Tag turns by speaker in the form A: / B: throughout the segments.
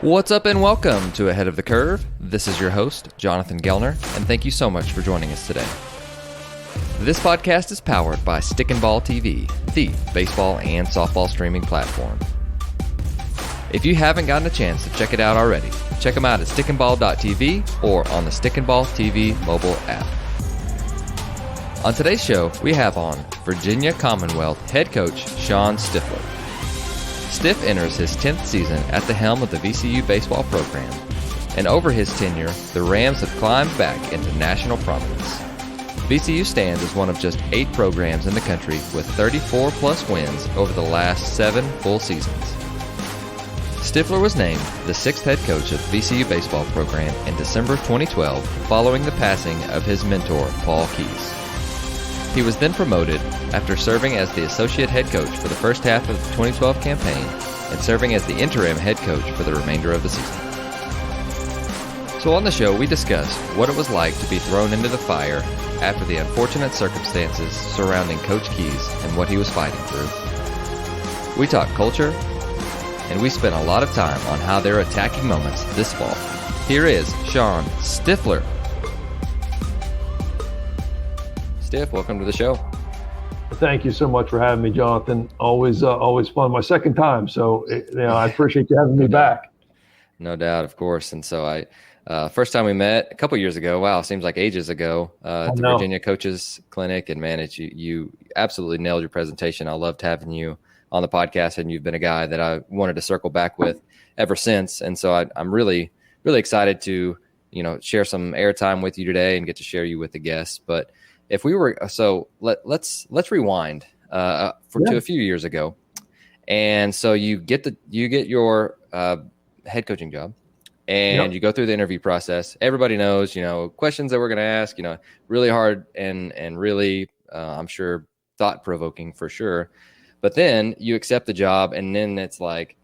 A: What's up and welcome to Ahead of the Curve. This is your host, Jonathan Gellner, and thank you so much for joining us today. This podcast is powered by Stick and Ball TV, the baseball and softball streaming platform. If you haven't gotten a chance to check it out already, check them out at stickandball.tv or on the Stick and Ball TV mobile app. On today's show, we have on Virginia Commonwealth head coach Shawn Stiffler. Stiff enters his 10th season at the helm of the VCU Baseball program, and over his tenure, the Rams have climbed back into national prominence. VCU stands as one of just 8 programs in the country with 34-plus wins over the last 7 full seasons. Stiffler was named the 6th head coach of the VCU Baseball program in December 2012 following the passing of his mentor, Paul Keys. He was then promoted after serving as the associate head coach for the first half of the 2012 campaign and serving as the interim head coach for the remainder of the season. So on the show, we discussed what it was like to be thrown into the fire after the unfortunate circumstances surrounding Coach Keys and what he was fighting through. We talked culture, and we spent a lot of time on how they're attacking moments this fall. Here is Shawn Stiffler. Stiff, welcome to the show.
B: Thank you so much for having me, Jonathan. Always fun. My second time, so I appreciate you having me back.
A: No doubt, of course. And so first time we met a couple years ago. Wow, seems like ages ago. At the Virginia Coaches Clinic, and man, you absolutely nailed your presentation. I loved having you on the podcast, and you've been a guy that I wanted to circle back with ever since. And so I'm really, really excited to share some airtime with you today and get to share you with the guests. But if we were let's rewind to a few years ago, and so you get your head coaching job, and you go through the interview process. Everybody knows questions that we're going to ask, really hard and really I'm sure thought provoking for sure. But then you accept the job, and then it's like,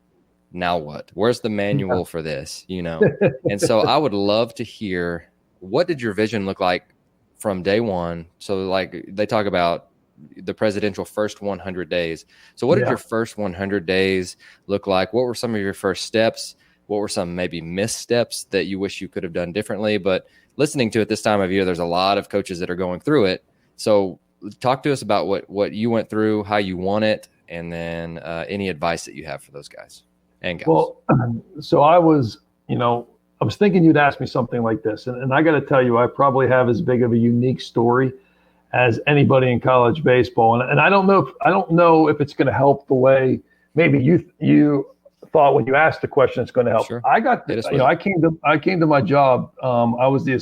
A: now what? Where's the manual for this? And so I would love to hear, what did your vision look like from day one? So like they talk about the presidential first 100 days. So what did your first 100 days look like? What were some of your first steps? What were some maybe missteps that you wish you could have done differently? But listening to it this time of year, there's a lot of coaches that are going through it. So talk to us about what you went through, how you won it, and then any advice that you have for those guys and gals.
B: Well, so I was thinking you'd ask me something like this, and I got to tell you, I probably have as big of a unique story as anybody in college baseball, and I don't know if it's going to help the way maybe you thought when you asked the question it's going to help.
A: Sure.
B: I came to my job. I was the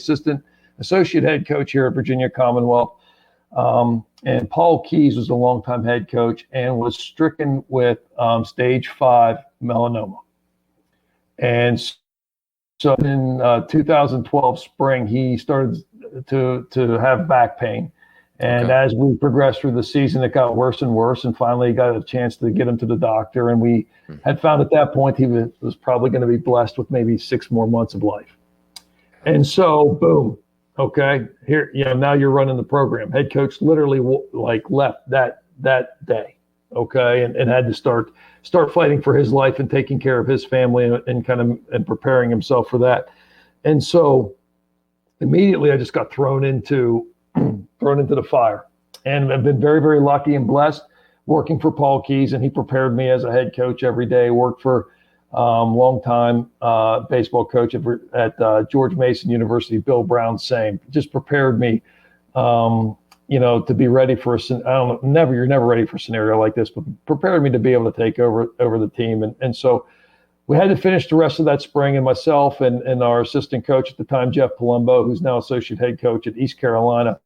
B: associate head coach here at Virginia Commonwealth, and Paul Keys was a longtime head coach and was stricken with stage 5 melanoma, and so in 2012 spring, he started to have back pain. And as we progressed through the season, it got worse and worse. And finally got a chance to get him to the doctor. And we had found at that point he was probably going to be blessed with maybe 6 more months of life. And so, boom. Okay, here, now you're running the program. Head coach literally left that day. Okay, and had to start fighting for his life and taking care of his family and preparing himself for that. And so immediately I just got thrown into the fire. And I've been very, very lucky and blessed working for Paul Keys, and he prepared me as a head coach every day. Worked for longtime baseball coach at George Mason University, Bill Brown, same. Just prepared me to be ready for you're never ready for a scenario like this, but prepared me to be able to take over the team. And so we had to finish the rest of that spring, and myself and our assistant coach at the time, Jeff Palumbo, who's now associate head coach at East Carolina.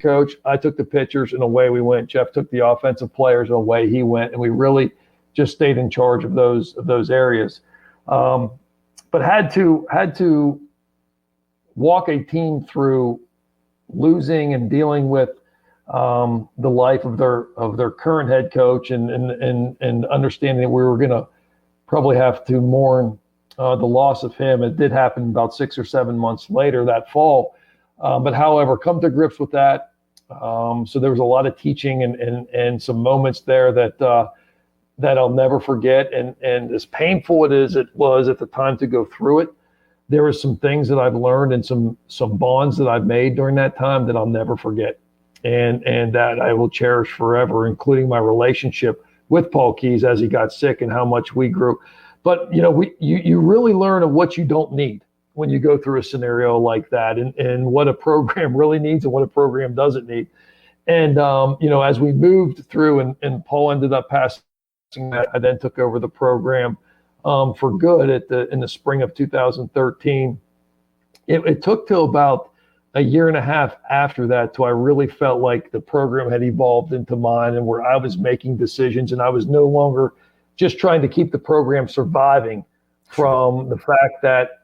B: Coach, I took the pitchers and away we went. Jeff took the offensive players and away he went. And we really just stayed in charge of those areas. But had to walk a team through losing and dealing with the life of their current head coach and understanding that we were going to probably have to mourn the loss of him. It did happen about 6 or 7 months later that fall. But however, come to grips with that. So there was a lot of teaching and some moments there that that I'll never forget. And as painful it was at the time to go through it, there were some things that I've learned and some bonds that I've made during that time that I'll never forget. And that I will cherish forever, including my relationship with Paul Keyes as he got sick and how much we grew. But, you really learn of what you don't need when you go through a scenario like that, and what a program really needs and what a program doesn't need. And, as we moved through and Paul ended up passing that, I then took over the program for good in the spring of 2013. It took till about a year and a half after that till I really felt like the program had evolved into mine, and where I was making decisions, and I was no longer just trying to keep the program surviving from the fact that,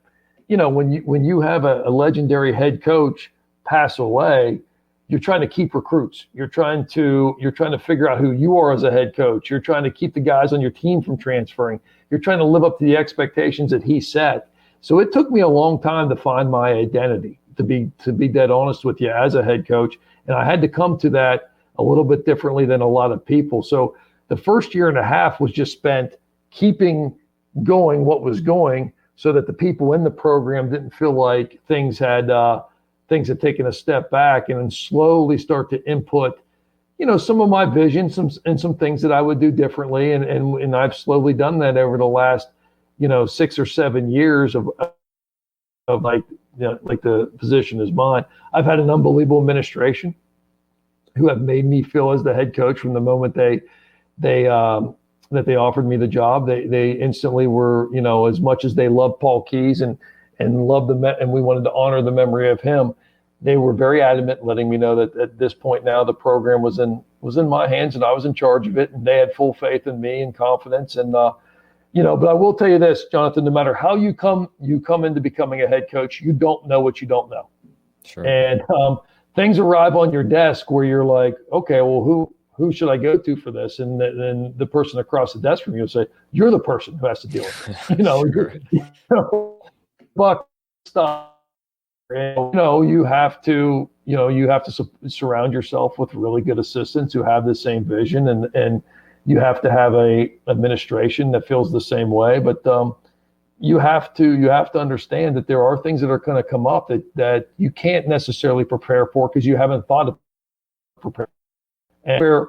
B: when you have a legendary head coach pass away, you're trying to keep recruits. You're trying to figure out who you are as a head coach. You're trying to keep the guys on your team from transferring. You're trying to live up to the expectations that he set. So it took me a long time to find my identity, to be dead honest with you, as a head coach. And I had to come to that a little bit differently than a lot of people. So the first year and a half was just spent keeping going what was going, so that the people in the program didn't feel like things had taken a step back, and then slowly start to input, some of my vision, some things that I would do differently. And I've slowly done that over the last, 6 or 7 years of like the position is mine. I've had an unbelievable administration who have made me feel as the head coach from the moment they offered me the job. They instantly were, as much as they loved Paul Keyes and loved and we wanted to honor the memory of him, they were very adamant letting me know that at this point now the program was in my hands and I was in charge of it, and they had full faith in me and confidence. And but I will tell you this, Jonathan, no matter how you come into becoming a head coach, you don't know what you don't know.
A: Sure.
B: And things arrive on your desk where you're like, okay, well, who should I go to for this? And then the person across the desk from you will say, you're the person who has to deal with it.
A: Sure.
B: But stuff. And, you have to surround yourself with really good assistants who have the same vision, and you have to have a administration that feels the same way. But you have to understand that there are things that are going to come up that you can't necessarily prepare for, because you haven't thought of preparing. And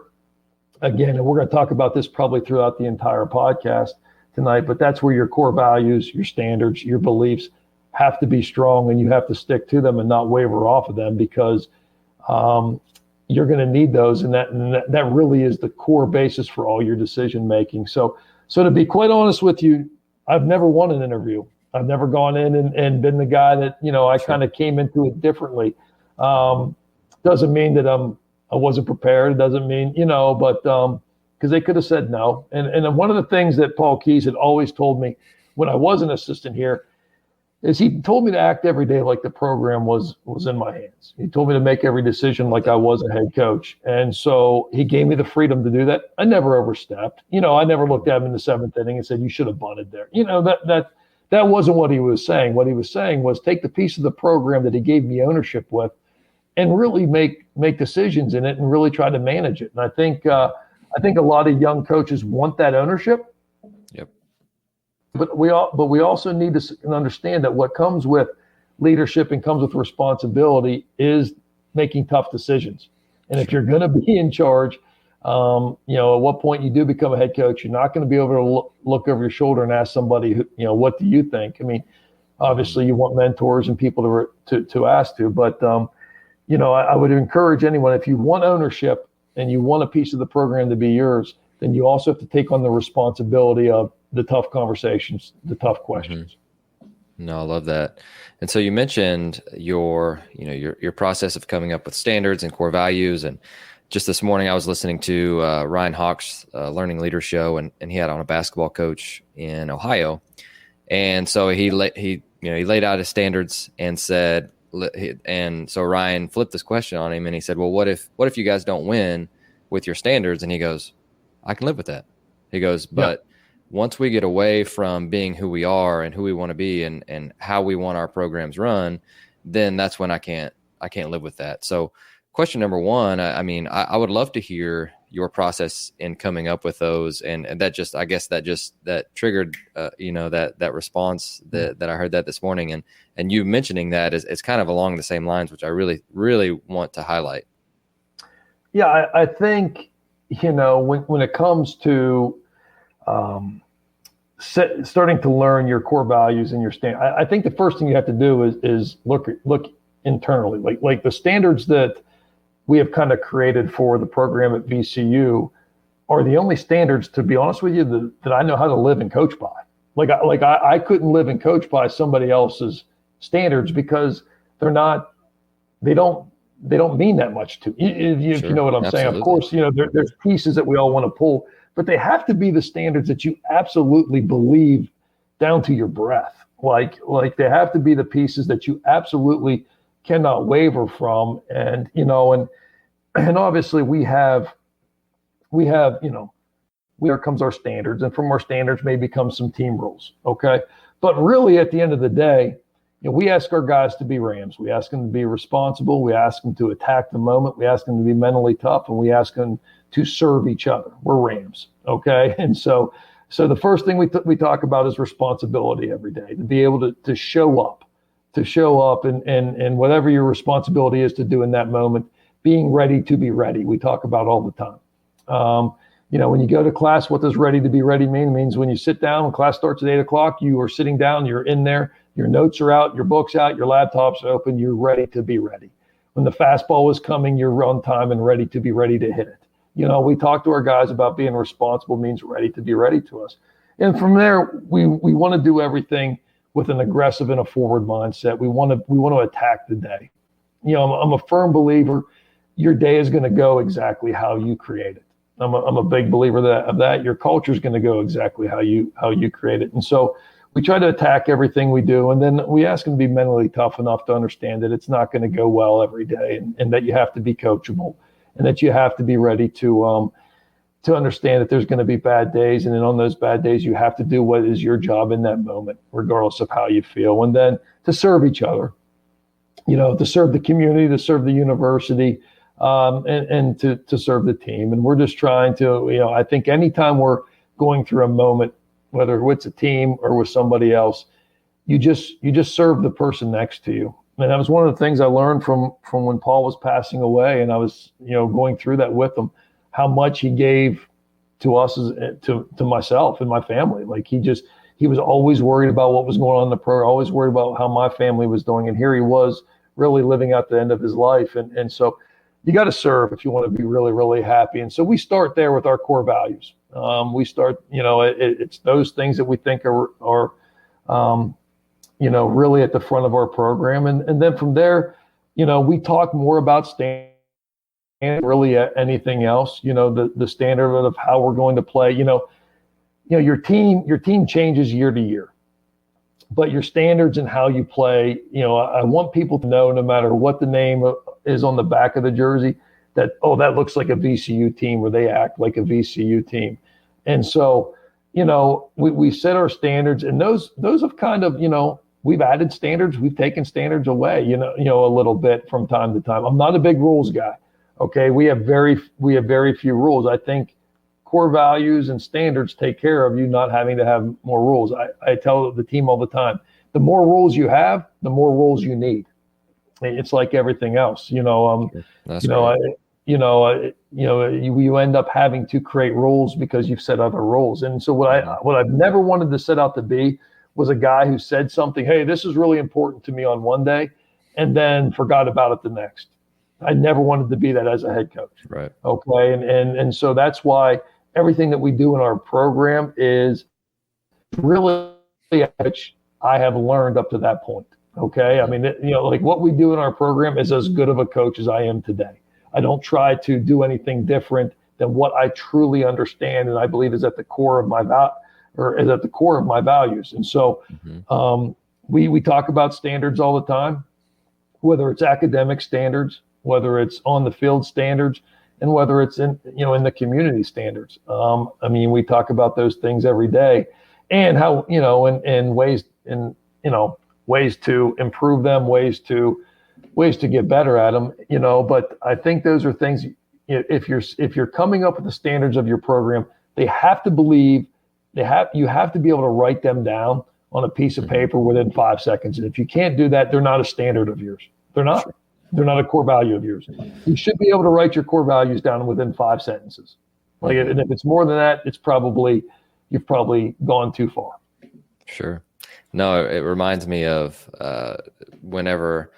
B: again, and we're going to talk about this probably throughout the entire podcast tonight, but that's where your core values, your standards, your beliefs have to be strong, and you have to stick to them and not waver off of them, because you're going to need those. And that really is the core basis for all your decision making. So to be quite honest with you, I've never won an interview. I've never gone in and been the guy that, I kind of came into it differently. Doesn't mean that I wasn't prepared. It doesn't mean, but because they could have said no. And one of the things that Paul Keyes had always told me when I was an assistant here is he told me to act every day like the program was in my hands. He told me to make every decision like I was a head coach. And so he gave me the freedom to do that. I never overstepped. I never looked at him in the seventh inning and said, you should have bunted there. That wasn't what he was saying. What he was saying was take the piece of the program that he gave me ownership with and really make decisions in it and really try to manage it. And I think a lot of young coaches want that ownership.
A: Yep.
B: But we also need to understand that what comes with leadership and comes with responsibility is making tough decisions. And if you're going to be in charge, at what point you do become a head coach, you're not going to be able to look over your shoulder and ask somebody, what do you think? I mean, obviously you want mentors and people to ask to, but I would encourage anyone, if you want ownership and you want a piece of the program to be yours, then you also have to take on the responsibility of the tough conversations, the tough questions.
A: Mm-hmm. No, I love that. And so you mentioned your process of coming up with standards and core values. And just this morning I was listening to Ryan Hawk's Learning Leader show, and he had on a basketball coach in Ohio. And so he laid out his standards and said, and so Ryan flipped this question on him and he said, well, what if you guys don't win with your standards? And he goes, I can live with that. He goes, but once we get away from being who we are and who we want to be and how we want our programs run, then that's when I can't live with that. So question number one, I would love to hear your process in coming up with those, and that just, I guess that triggered that response that I heard that this morning, and you mentioning that is kind of along the same lines, which I really want to highlight.
B: Yeah, I think when it comes to starting to learn your core values and your stand, I think the first thing you have to do is look internally, like the standards that we have kind of created for the program at VCU are the only standards, to be honest with you, that I know how to live and coach by. I couldn't live and coach by somebody else's standards because they don't mean that much to you, if you know what I'm saying. Of course, there's pieces that we all want to pull, but they have to be the standards that you absolutely believe down to your breath. Like they have to be the pieces that you absolutely cannot waver from. And obviously here comes our standards, and from our standards may become some team rules. Okay. But really at the end of the day, we ask our guys to be Rams. We ask them to be responsible. We ask them to attack the moment. We ask them to be mentally tough, and we ask them to serve each other. We're Rams. Okay. And so the first thing we talk about is responsibility every day, to be able to show up and whatever your responsibility is to do in that moment, being ready to be ready. We talk about all the time. When you go to class, what does ready to be ready mean? It means when you sit down, when class starts at 8:00, you are sitting down, you're in there, your notes are out, your book's out, your laptop's open, you're ready to be ready. When the fastball is coming, you're on time and ready to be ready to hit it. We talk to our guys about being responsible means ready to be ready to us. And from there, we want to do everything with an aggressive and a forward mindset. We want to attack the day. I'm a firm believer your day is going to go exactly how you create it. I'm a big believer of that. Your culture is going to go exactly how you create it. And so we try to attack everything we do, and then we ask them to be mentally tough enough to understand that it's not going to go well every day, and that you have to be coachable, and that you have to be ready to understand that there's going to be bad days, and then on those bad days you have to do what is your job in that moment, regardless of how you feel, and then to serve each other, to serve the community, to serve the university, and to serve the team. And we're just trying to, I think anytime we're going through a moment, whether it's a team or with somebody else, you just serve the person next to you. And that was one of the things I learned from when Paul was passing away, and I was, going through that with him, how much he gave to us, to myself and my family. Like he was always worried about what was going on in the program, always worried about how my family was doing. And here he was really living out the end of his life. And so you got to serve if you want to be really, really happy. And so we start there with our core values. We start, it's those things that we think are really at the front of our program. And then from there, we talk more about standard, really anything else, the standard of how we're going to play. Your team changes year to year, but your standards and how you play, I want people to know, no matter what the name is on the back of the jersey, that, oh, that looks like a VCU team, or they act like a VCU team. And so, we set our standards, and those have kind of, we've added standards, we've taken standards away, a little bit from time to time. I'm not a big rules guy. Okay. We have very few rules. I think core values and standards take care of you not having to have more rules. I tell the team all the time, the more rules you have, the more rules you need. It's like everything else, you end up having to create rules because you've set other rules. And so what I've never wanted to set out to be was a guy who said something, hey, this is really important to me on one day, and then forgot about it the next. I never wanted to be that as a head coach.
A: Right.
B: Okay. And so that's why everything that we do in our program is really, which I have learned up to that point. Okay. I mean, like what we do in our program is as good of a coach as I am today. I don't try to do anything different than what I truly understand, and I believe is at the core of my values. And so we talk about standards all the time, whether it's academic standards, whether it's on the field standards, and whether it's in the community standards. We talk about those things every day, and how, and ways to improve them, ways to get better at them, but I think those are things if you're coming up with the standards of your program, they have to believe you have to be able to write them down on a piece of paper within 5 seconds. And if you can't do that, they're not a standard of yours. They're not. Sure. They're not a core value of yours. You should be able to write your core values down within 5 sentences. And if it's more than that, you've probably gone too far.
A: Sure. No, it reminds me of whenever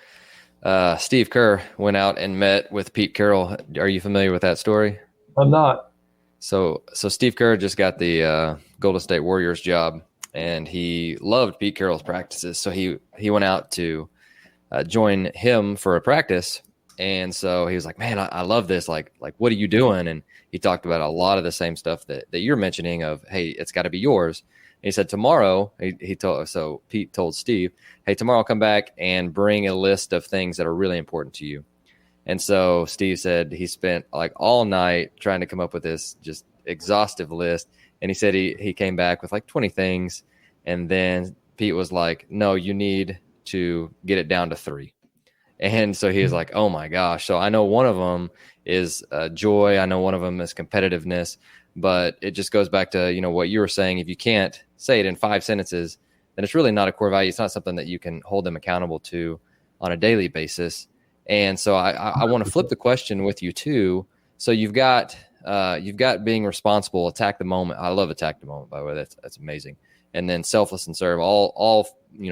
A: Steve Kerr went out and met with Pete Carroll. Are you familiar with that story?
B: I'm not.
A: So Steve Kerr just got the Golden State Warriors job, and he loved Pete Carroll's practices. So he went out to join him for a practice. And so he was like, man, I love this. Like, what are you doing? And he talked about a lot of the same stuff that you're mentioning of, hey, it's got to be yours. And he said tomorrow, Pete told Steve, hey, tomorrow I'll come back and bring a list of things that are really important to you. And so Steve said he spent like all night trying to come up with this just exhaustive list. And he said he came back with like 20 things. And then Pete was like, no, you need to get it down to 3. And so he was like, oh my gosh. So I know one of them is joy. I know one of them is competitiveness, but it just goes back to, what you were saying. If you can't say it in 5 sentences, then it's really not a core value. It's not something that you can hold them accountable to on a daily basis. And so I want to flip the question with you too. So you've got being responsible, attack the moment. I love attack the moment, by the way. That's amazing. And then selfless and serve, all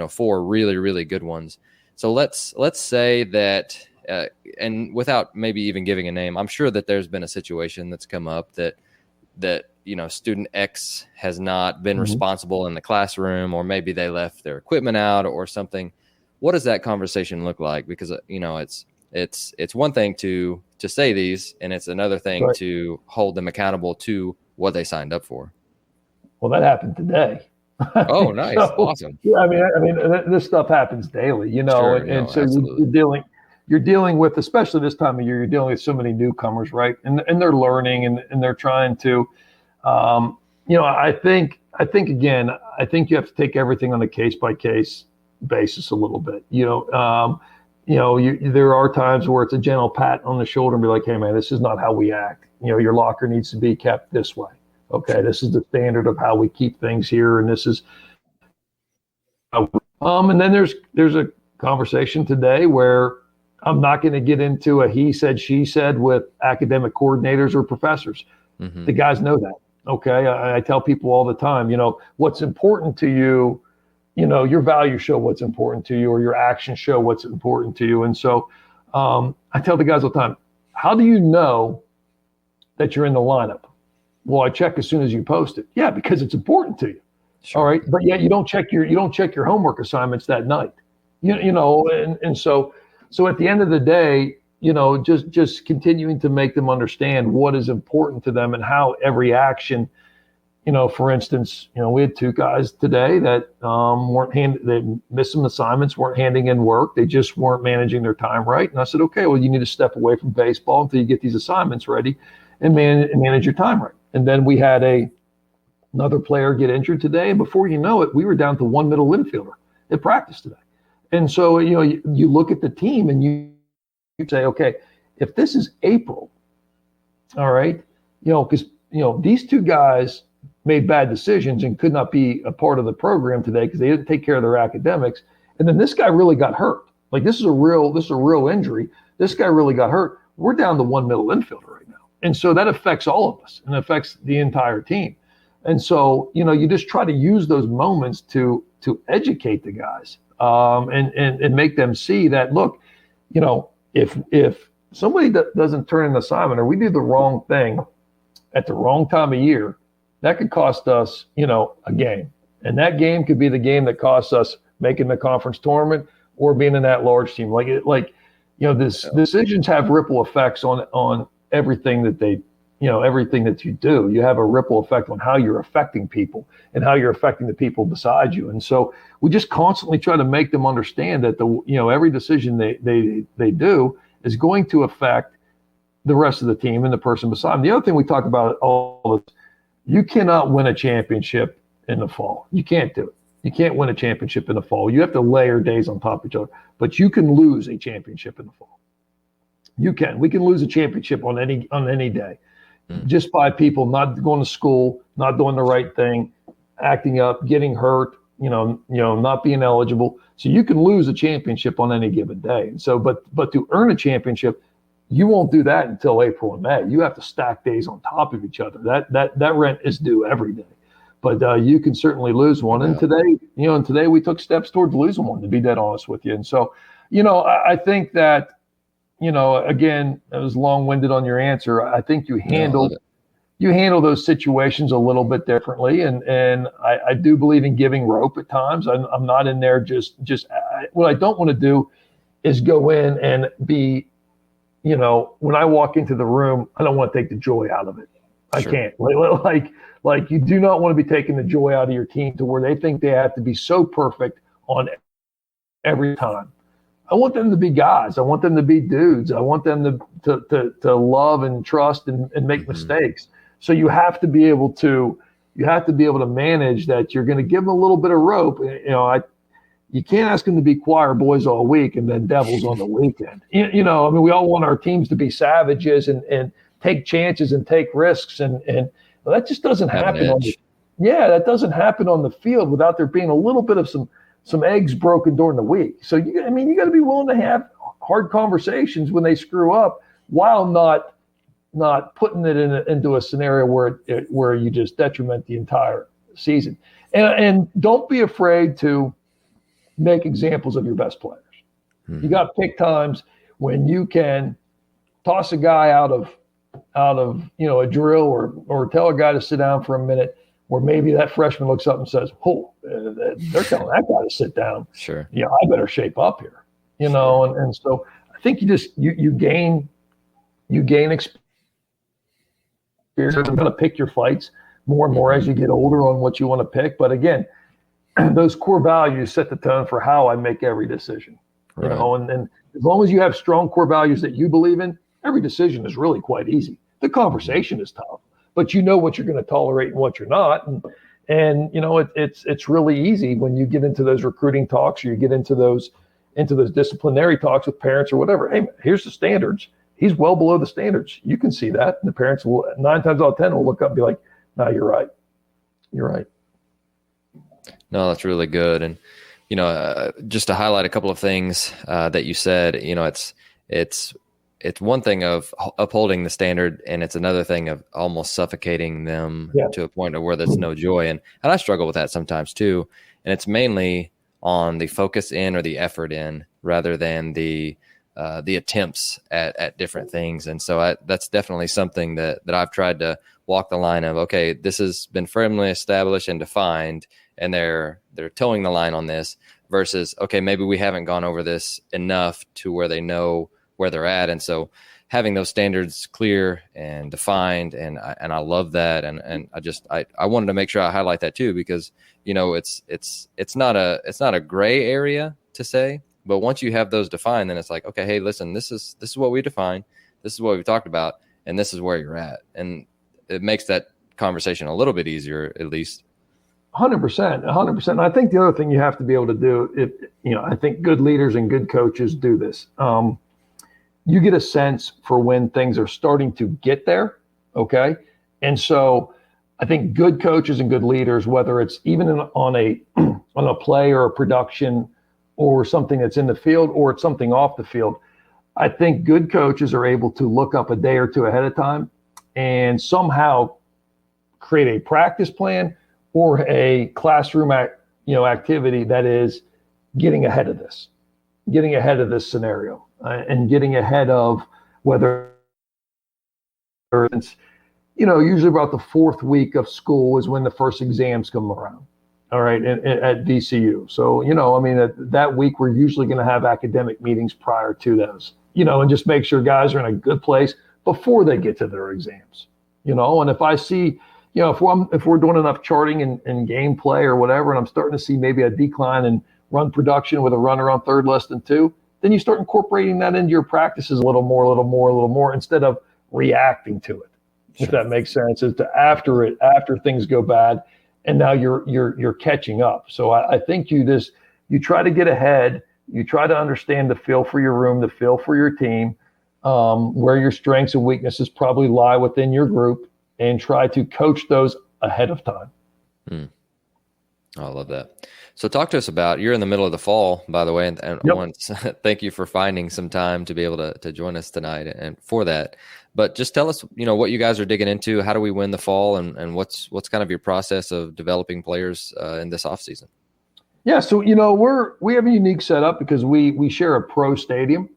A: 4 really, really good ones. So let's say that, and without maybe even giving a name, I'm sure that there's been a situation that's come up that student X has not been responsible in the classroom, or maybe they left their equipment out or something. What does that conversation look like? Because it's one thing to say these, and it's another thing to hold them accountable to what they signed up for.
B: Well, that happened today.
A: Oh, nice. Awesome.
B: Yeah, I mean, this stuff happens daily,
A: Sure,
B: and so you're dealing with, especially this time of year, you're dealing with so many newcomers, right? And they're learning and they're trying to, I think you have to take everything on a case by case basis a little bit. There are times where it's a gentle pat on the shoulder and be like, hey man, this is not how we act. Your locker needs to be kept this way. Okay, this is the standard of how we keep things here, and this is. And then there's a conversation today where I'm not going to get into a he said, she said with academic coordinators or professors. The guys know that. Okay, I tell people all the time, what's important to you, your values show what's important to you, or your actions show what's important to you. And so I tell the guys all the time, how do you know that you're in the lineup? Well, I check as soon as you post it. Yeah, because it's important to you. Sure. All right, but yet you don't check your homework assignments that night. And so at the end of the day, just continuing to make them understand what is important to them and how every action. For instance, we had 2 guys today that they missed some assignments, weren't handing in work. They just weren't managing their time right. And I said, okay, well, you need to step away from baseball until you get these assignments ready and manage your time right. And then we had another player get injured today. And before you know it, we were down to 1 middle infielder at practice today. And so, you look at the team and you say, okay, if this is April, all right, because, these 2 guys made bad decisions and could not be a part of the program today because they didn't take care of their academics. And then this guy really got hurt. Like this is a real injury. This guy really got hurt. We're down to 1 middle infielder right now. And so that affects all of us and affects the entire team. And so, you just try to use those moments to educate the guys and make them see that, look, if somebody doesn't turn in an assignment or we do the wrong thing at the wrong time of year, that could cost us, a game. And that game could be the game that costs us making the conference tournament or being in that large team. Decisions have ripple effects on everything that everything that you do. You have a ripple effect on how you're affecting people and how you're affecting the people beside you. And so we just constantly try to make them understand that every decision they do is going to affect the rest of the team and the person beside them. The other thing we talk about all is you cannot win a championship in the fall. You can't do it. You can't win a championship in the fall. You have to layer days on top of each other, but you can lose a championship in the fall. We can lose a championship on any day, just by people not going to school, not doing the right thing, acting up, getting hurt, not being eligible. So you can lose a championship on any given day. And so, but to earn a championship, you won't do that until April and May. You have to stack days on top of each other. That rent is due every day. But you can certainly lose one. And today we took steps towards losing one, to be dead honest with you. And so, I think that, again, I was long-winded on your answer. I think you handle those situations a little bit differently. And I do believe in giving rope at times. I'm not in there what I don't want to do is go in and be, when I walk into the room, I don't want to take the joy out of it. I can't. Like you do not want to be taking the joy out of your team to where they think they have to be so perfect on every time. I want them to be guys. I want them to be dudes. I want them to love and trust and make mistakes. So you have to be able to manage that. You're going to give them a little bit of rope. You can't ask them to be choir boys all week and then devils on the weekend. We all want our teams to be savages and take chances and take risks, and that just doesn't happen. That doesn't happen on the field without there being a little bit of some eggs broken during the week. So you got to be willing to have hard conversations when they screw up, while not putting it into a scenario where you just detriment the entire season. And don't be afraid to make examples of your best players. You got to pick times when you can toss a guy out of a drill or tell a guy to sit down for a minute, where maybe that freshman looks up and says, "Oh, they're telling that guy to sit down.
A: Sure.
B: Yeah, I better shape up here." And so I think you gain experience. You're going to pick your fights more and more as you get older on what you want to pick. But again, those core values set the tone for how I make every decision.
A: Right.
B: And as long as you have strong core values that you believe in, every decision is really quite easy. The conversation is tough, but you know what you're going to tolerate and what you're not. And it's really easy when you get into those recruiting talks, or you get into those disciplinary talks with parents or whatever. Hey, here's the standards. He's well below the standards. You can see that. And the parents will 9 times out of 10 will look up and be like, "No, you're right. You're right."
A: No, that's really good. And, just to highlight a couple of things that you said, it's one thing of upholding the standard, and it's another thing of almost suffocating them to a point of where there's no joy. And I struggle with that sometimes too. And it's mainly on the focus in or the effort in, rather than the attempts at different things. And so that's definitely something that I've tried to walk the line of, okay, this has been firmly established and defined, and they're towing the line on this, versus, okay, maybe we haven't gone over this enough to where they know where they're at. And so having those standards clear and defined, and I love that. And I wanted to make sure I highlight that too, because, it's not a gray area to say, but once you have those defined, then it's like, okay, hey, listen, this is what we define. This is what we talked about, and this is where you're at. And it makes that conversation a little bit easier, at least.
B: 100%. I think the other thing you have to be able to do, I think good leaders and good coaches do this. You get a sense for when things are starting to get there. Okay. And so I think good coaches and good leaders, whether it's even on a play or a production or something that's in the field or it's something off the field, I think good coaches are able to look up a day or two ahead of time and somehow create a practice plan or a classroom activity that is getting ahead of this scenario, and getting ahead of whether it's, usually about the 4th week of school is when the first exams come around. All right. At VCU. So, that week we're usually going to have academic meetings prior to those, and just make sure guys are in a good place before they get to their exams, and if I see, if we're doing enough charting and gameplay or whatever, and I'm starting to see maybe a decline in run production with a runner on third less than 2, then you start incorporating that into your practices a little more, instead of reacting to it. Sure. If that makes sense, is to after things go bad, and now you're catching up. So I think you try to get ahead, you try to understand the feel for your room, the feel for your team, where your strengths and weaknesses probably lie within your group, and try to coach those ahead of time.
A: Oh, I love that. So talk to us about, you're in the middle of the fall, by the way, and
B: Yep.
A: once, thank you for finding some time to be able to join us tonight and for that. But just tell us, what you guys are digging into. How do we win the fall, and what's kind of your process of developing players in this offseason?
B: Yeah, so we have a unique setup because we share a pro stadium.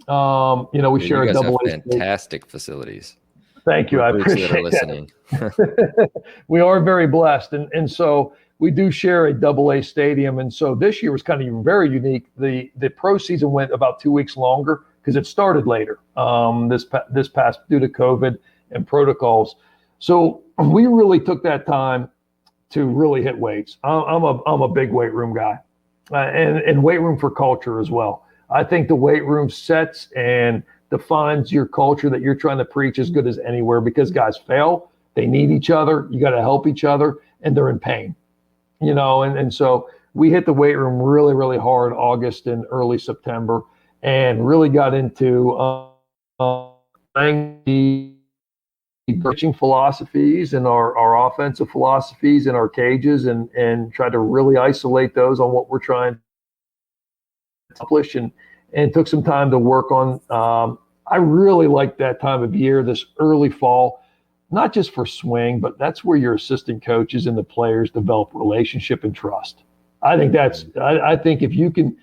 B: We share
A: you
B: a
A: guys
B: double
A: have
B: A
A: fantastic facilities.
B: Thank you. I
A: Recruits that are
B: appreciate
A: listening.
B: that. We are very blessed. And so we do share a double A stadium. And so this year was kind of very unique. The pro season went about 2 weeks longer because it started later this past due to COVID and protocols. So we really took that time to really hit weights. I'm a big weight room guy and weight room for culture as well. I think the weight room sets and defines your culture that you're trying to preach as good as anywhere, because guys fail, they need each other, you got to help each other, and they're in pain, and so we hit the weight room really, really hard August and early September, and really got into the coaching philosophies and our offensive philosophies in our cages, and try to really isolate those on what we're trying to accomplish, and took some time to work on. I really like that time of year, this early fall, not just for swing, but that's where your assistant coaches and the players develop relationship and trust. I think I think if you can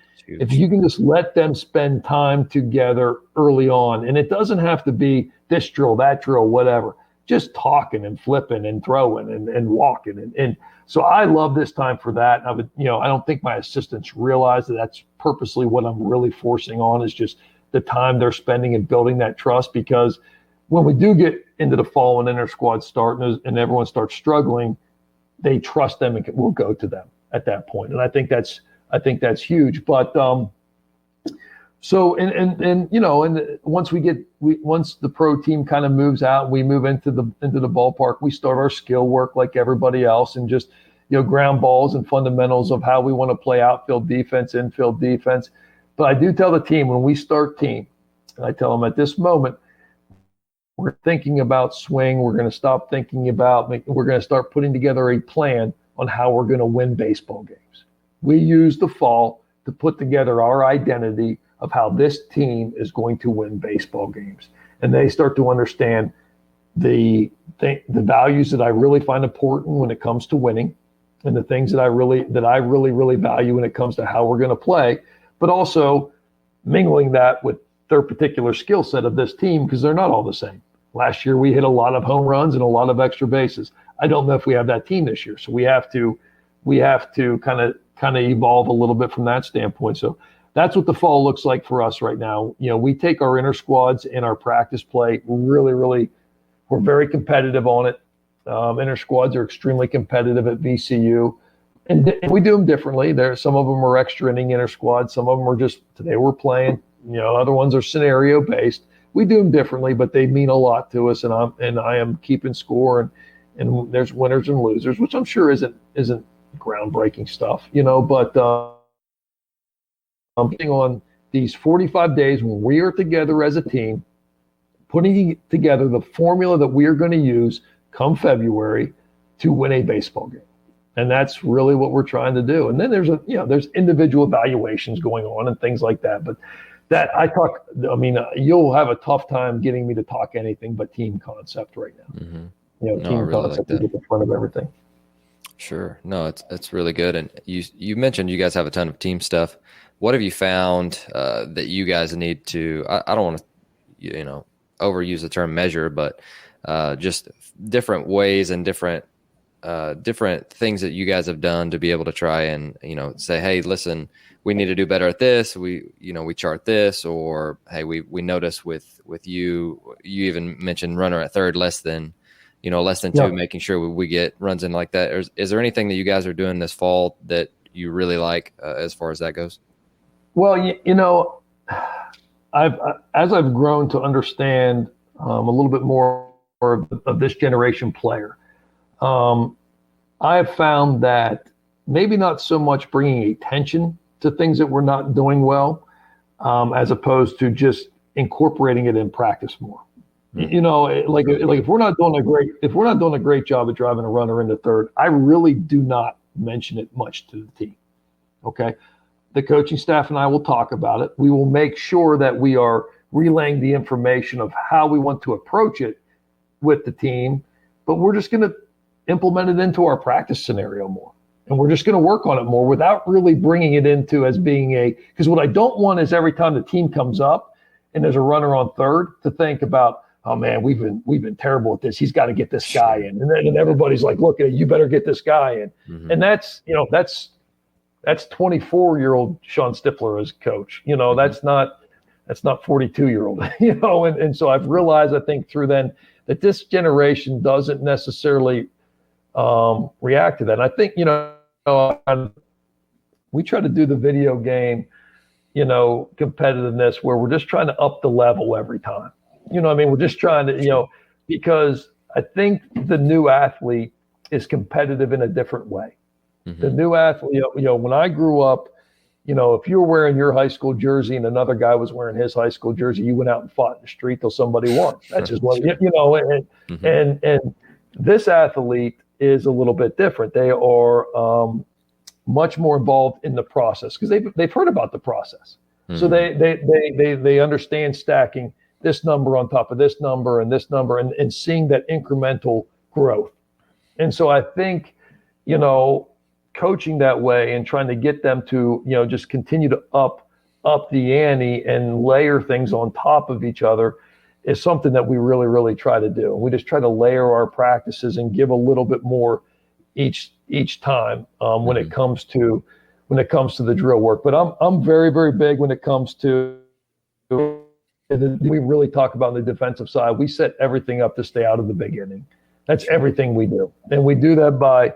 B: just let them spend time together early on, and it doesn't have to be this drill, that drill, whatever, just talking and flipping and throwing and walking. And so I love this time for that. I don't think my assistants realize that that's purposely what I'm really forcing on, is just the time they're spending and building that trust, because when we do get into the fall and inter squad start and everyone starts struggling, they trust them and we'll go to them at that point. And I think that's huge. But so once once the pro team kind of moves out, we move into the ballpark, we start our skill work like everybody else, and just ground balls and fundamentals of how we want to play outfield defense, infield defense. But I do tell the team when we start team, and I tell them at this moment, we're thinking about swing. We're going to stop thinking about we're going to start putting together a plan on how we're going to win baseball games. We use the fall to put together our identity of how this team is going to win baseball games. And they start to understand the values that I really find important when it comes to winning, and the things that I really value when it comes to how we're going to play, but also mingling that with their particular skill set of this team, because they're not all the same. Last year we hit a lot of home runs and a lot of extra bases. I don't know if we have that team this year, so we have to kind of evolve a little bit from that standpoint. So that's what the fall looks like for us right now. We take our inter squads in our practice play we're very competitive on it. Inter squads are extremely competitive at VCU, and we do them differently. Some of them are extra inning inter squads, some of them are just today we're playing. Other ones are scenario based. We do them differently, but they mean a lot to us, and I am keeping score, and there's winners and losers, which I'm sure isn't groundbreaking stuff, but on these 45 days when we are together as a team, putting together the formula that we are going to use come February to win a baseball game. And that's really what we're trying to do. And then there's individual evaluations going on and things like that. But you'll have a tough time getting me to talk anything but team concept right now.
A: Mm-hmm.
B: Team
A: really
B: concept
A: like
B: is at the front of everything.
A: Sure. No, it's really good. And you mentioned you guys have a ton of team stuff. What have you found that you guys need to, I don't want to, overuse the term measure, but just different ways and different things that you guys have done to be able to try and, say, hey, listen, we need to do better at this. We chart this, or, hey, we notice with you even mentioned runner at third, less than two, making sure we get runs in like that. Is there anything that you guys are doing this fall that you really like as far as that goes?
B: Well, as I've grown to understand a little bit more of this generation player, I have found that maybe not so much bringing attention to things that we're not doing well, as opposed to just incorporating it in practice more. You know, like if we're not doing a great job of driving a runner into third, I really do not mention it much to the team. Okay. The coaching staff and I will talk about it. We will make sure that we are relaying the information of how we want to approach it with the team, but we're just going to implement it into our practice scenario more. And we're just going to work on it more without really bringing it into as being because what I don't want is every time the team comes up and there's a runner on third to think about, oh man, we've been terrible at this. He's got to get this guy in. And then everybody's like, look, you better get this guy in. Mm-hmm. And that's 24-year-old Shawn Stiffler as coach. You know, that's not 42-year-old, you know, and so I've realized, I think through then, that this generation doesn't necessarily react to that. And I think, you know, we try to do the video game, you know, competitiveness where we're just trying to up the level every time. You know what I mean? We're just trying to, you know, because I think the new athlete is competitive in a different way. Mm-hmm. The new athlete, you know, when I grew up, you know, if you were wearing your high school jersey and another guy was wearing his high school jersey, you went out and fought in the street till somebody won. That's just what, you know, and this athlete is a little bit different. They are much more involved in the process because they've heard about the process. Mm-hmm. So they understand stacking this number on top of this number and this number and seeing that incremental growth. And so I think, you know, coaching that way and trying to get them to, you know, just continue to up the ante and layer things on top of each other is something that we really, really try to do. We just try to layer our practices and give a little bit more each time when it comes to the drill work. But I'm very, very big when it comes to, we really talk about on the defensive side. We set everything up to stay out of the big inning. That's everything we do, and we do that by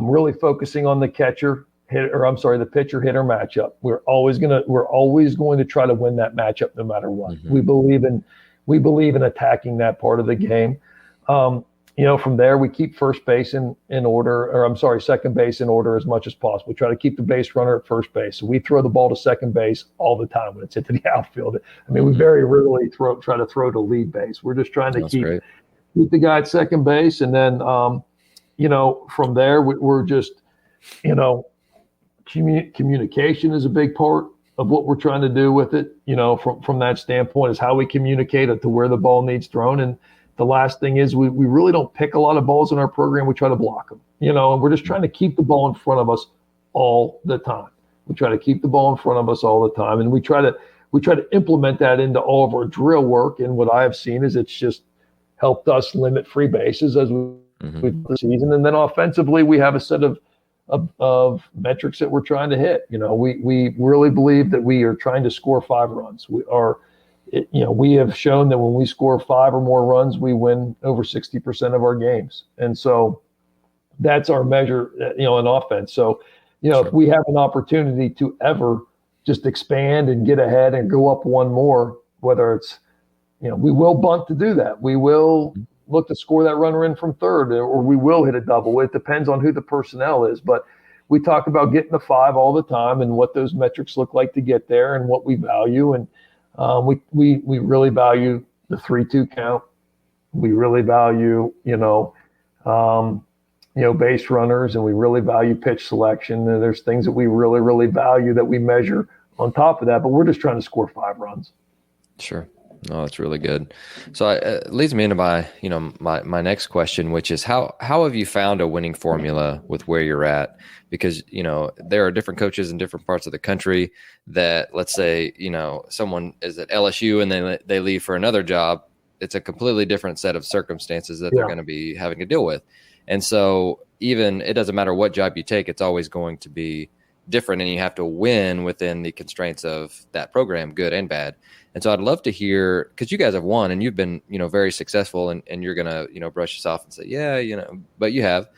B: really focusing on the the pitcher hitter matchup. We're always going to try to win that matchup no matter what. Mm-hmm. We believe in attacking that part of the game. You know, from there we keep first base in order, second base in order as much as possible. We try to keep the base runner at first base. So we throw the ball to second base all the time when it's hit to the outfield. I mean, we very rarely try to throw to lead base. We're just trying to keep the guy at second base, and then you know, from there we're just, you know, communication is a big part of what we're trying to do with it. You know, from that standpoint is how we communicate it to where the ball needs thrown. And the last thing is we really don't pick a lot of balls in our program. We try to block them, you know, and we're just trying to keep the ball in front of us all the time. We try to keep the ball in front of us all the time. And we try to implement that into all of our drill work. And what I have seen is it's just helped us limit free bases as we the season. And then offensively, we have a set of metrics that we're trying to hit. You know, we really believe that we are trying to score 5 runs. We have shown that when we score 5 or more runs, we win over 60% of our games. And so that's our measure, you know, in offense. So, you know, if we have an opportunity to ever just expand and get ahead and go up one more, whether it's, you know, we will bunt to do that. We will look to score that runner in from third, or we will hit a double. It depends on who the personnel is. But we talk about getting the 5 all the time and what those metrics look like to get there and what we value. And we really value the 3-2 count. We really value, base runners, and we really value pitch selection. And there's things that we really, really value that we measure on top of that. But we're just trying to score 5 runs.
A: Sure. No, that's really good. So it leads me into my next question, which is how have you found a winning formula with where you're at? Because, you know, there are different coaches in different parts of the country that, let's say, you know, someone is at LSU and then they leave for another job. It's a completely different set of circumstances that they're going to be having to deal with. And so even it doesn't matter what job you take, it's always going to be different, and you have to win within the constraints of that program, good and bad. And so I'd love to hear, because you guys have won and you've been, you know, very successful, and you're going to, you know, brush yourself and say, yeah, you know, but you have.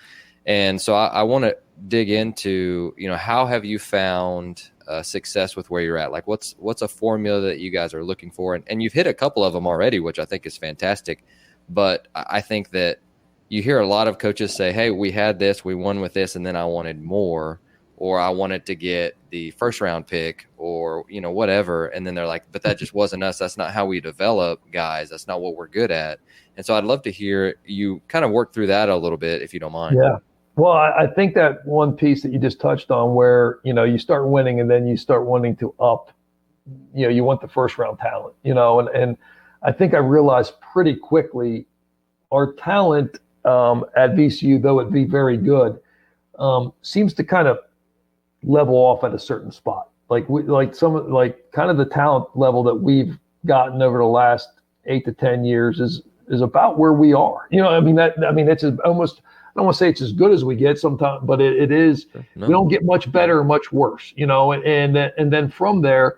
A: And so I want to dig into, you know, how have you found success with where you're at? Like what's a formula that you guys are looking for? And you've hit a couple of them already, which I think is fantastic. But I think that you hear a lot of coaches say, hey, we had this, we won with this, and then I wanted more. or I wanted to get the first round pick, or, you know, whatever. And then they're like, but that just wasn't us. That's not how we develop guys. That's not what we're good at. And so I'd love to hear you kind of work through that a little bit, if you don't mind.
B: Yeah. Well, I think that one piece that you just touched on where, you know, you start winning and then you start wanting to up, you know, you want the first round talent, you know, and I think I realized pretty quickly our talent at VCU, though it be very good, seems to kind of level off at a certain spot. Like kind of the talent level that we've gotten over the last 8 to 10 years is about where we are. You know, I mean, it's almost, I don't want to say it's as good as we get sometimes, but it is. No. We don't get much better or much worse, you know, and then from there,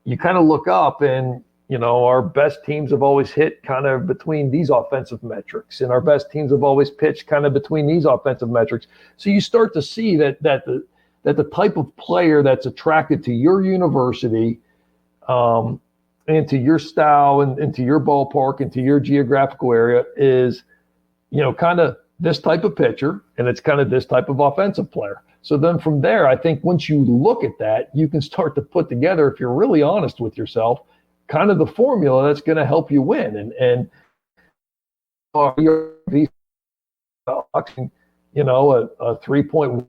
B: you kind of look up and, you know, our best teams have always hit kind of between these offensive metrics, and our best teams have always pitched kind of between these offensive metrics. So you start to see that the type of player that's attracted to your university and to your style and to your ballpark and to your geographical area is, you know, kind of this type of pitcher, and it's kind of this type of offensive player. So then from there, I think once you look at that, you can start to put together, if you're really honest with yourself, kind of the formula that's going to help you win. And you know, a 3.1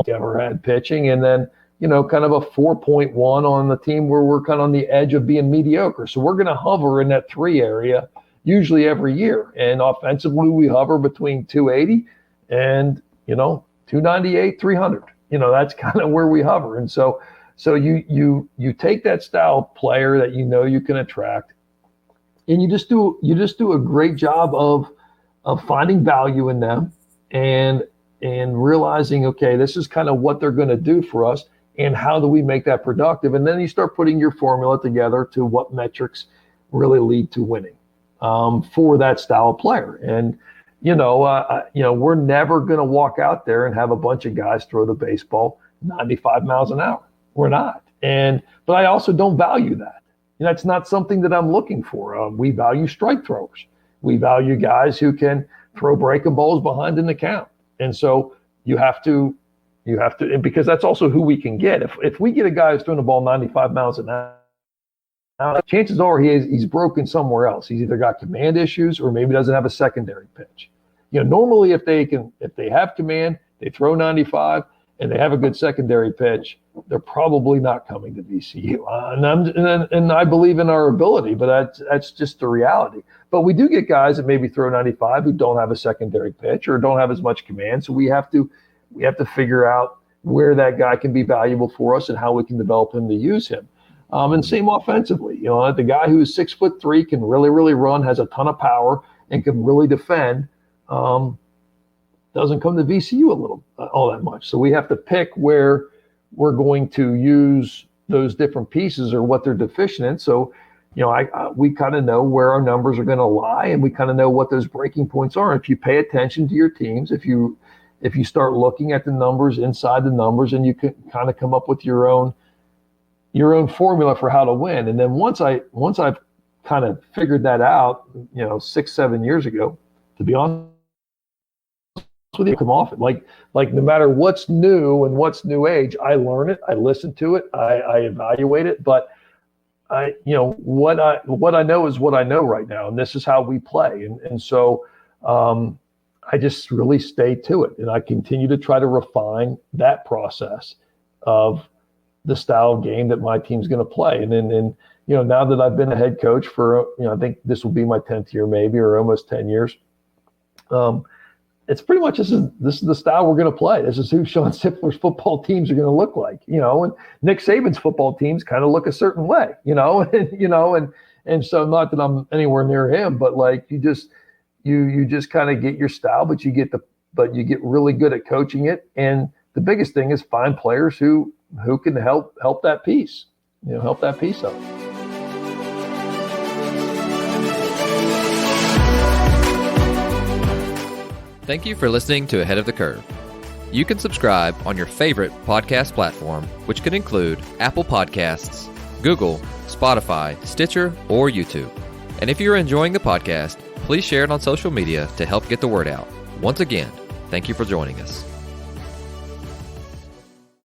B: ever had pitching, and then, you know, kind of a 4.1 on the team where we're kind of on the edge of being mediocre. So we're going to hover in that 3 area usually every year. And offensively, we hover between 280 and, you know, 298, 300. You know, that's kind of where we hover. And so you take that style of player that you know you can attract, and you just do a great job of finding value in them and realizing, okay, this is kind of what they're going to do for us, and how do we make that productive? And then you start putting your formula together to what metrics really lead to winning for that style of player. And you know, we're never going to walk out there and have a bunch of guys throw the baseball 95 miles an hour. We're not. But I also don't value that. You know, it's not something that I'm looking for. We value strike throwers. We value guys who can throw breaking balls behind in the count. And so you have to, because that's also who we can get. If we get a guy who's throwing the ball 95 miles an hour, chances are he's broken somewhere else. He's either got command issues or maybe doesn't have a secondary pitch. You know, normally if they have command, they throw 95 and they have a good secondary pitch, they're probably not coming to VCU. And I believe in our ability, but that's just the reality. But we do get guys that maybe throw 95 who don't have a secondary pitch or don't have as much command. So we have to figure out where that guy can be valuable for us and how we can develop him to use him. And same offensively, you know, the guy who's 6'3" can really, really run, has a ton of power, and can really defend. Doesn't come to VCU all that much. So we have to pick where we're going to use those different pieces or what they're deficient in. So, you know, we kind of know where our numbers are going to lie, and we kind of know what those breaking points are. If you pay attention to your teams, if you start looking at the numbers inside the numbers, and you can kind of come up with your own formula for how to win. And then once I've kind of figured that out, you know, 6-7 years ago, to be honest with you, come off it. Like no matter what's new and what's new age, I learn it, I listen to it, I evaluate it. But what I know is what I know right now, and this is how we play. And so I just really stay to it, and I continue to try to refine that process of the style of game that my team's going to play. And you know, now that I've been a head coach for, you know, I think this will be my 10th year maybe, or almost 10 years. It's pretty much this is the style we're going to play. This is who Shawn Stiffler's football teams are going to look like, you know, and Nick Saban's football teams kind of look a certain way, you know, and so not that I'm anywhere near him, but like you just kind of get your style, but you get really good at coaching it. And the biggest thing is find players who can help that piece, you know, help that piece up.
A: Thank you for listening to Ahead of the Curve. You can subscribe on your favorite podcast platform, which could include Apple Podcasts, Google, Spotify, Stitcher, or YouTube. And if you're enjoying the podcast, please share it on social media to help get the word out. Once again, thank you for joining us.